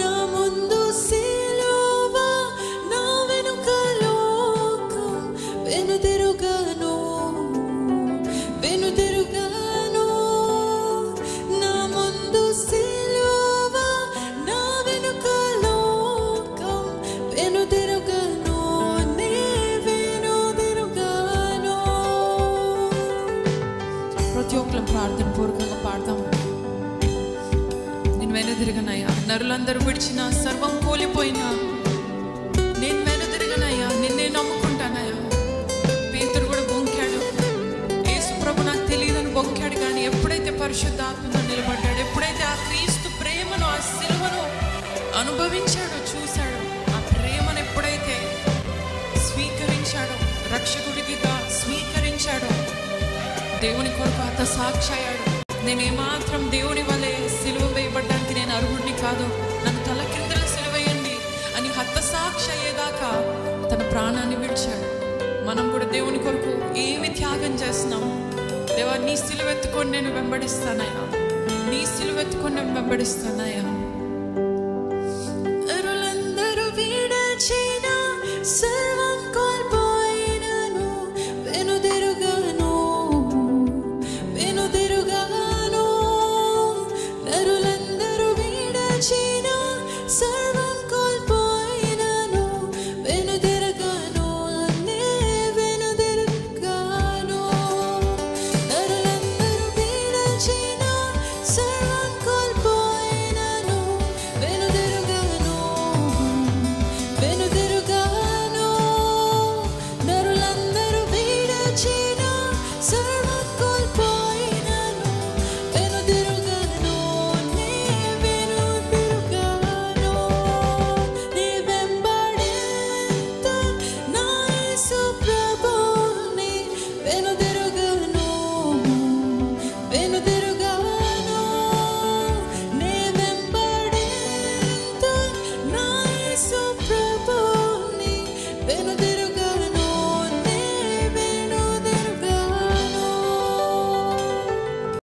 నా ముందు సిలువ, నా వెనుక లోకం. వెనుదిరుగాను నా ముందు సిలువ, నా వెనుక లోకం. వెనుదిరుగాను నే వెనుదిరుగాను. ప్రతి ఒక్కరు ప్రార్థన పూర్వకంగా పాడతాం. నేను వెనుదిరగనయ్యా, నరులందరూ విడిచిన సర్వం కోల్పోయినా నేను వెనుదిరగనయ్యా, నిన్నే నమ్ముకుంటానయ్యా. పేతురు కూడా బొంకాడు, యేసు ప్రభు నాకు తెలియదని బొంకాడు. కానీ ఎప్పుడైతే పరిశుద్ధాత్మలో నిలబడ్డాడు, ఎప్పుడైతే ఆ క్రీస్తు ప్రేమను, ఆ సిలువను అనుభవించాడో, చూశాడో, ఆ ప్రేమను ఎప్పుడైతే స్వీకరించాడో, రక్షకుడిగా స్వీకరించాడో, దేవుని కొరకు హత సాక్షి అయ్యాడు. నేనేమాత్రం దేవుని వలె సిలువ వేయబడ్డానికి నేను అర్హుడిని కాదు, నన్ను తల కిందల సిలువేయండి అని హత సాక్షి అయ్యేదాకా తన ప్రాణాన్ని విడిచాడు. మనం కూడా దేవుని కొరకు ఏమి త్యాగం చేస్తున్నాం? దేవా, నీ సిలువెత్తుకొని నేను వెంబడిస్తానయ్యా, నీ సిలువెత్తుకొని నేను వెంబడిస్తానయ్యా. నరులందరూ విడచిన సర్వం కోల్పోయినను వెనుదిరుగాను. నరులందరూ విడచిన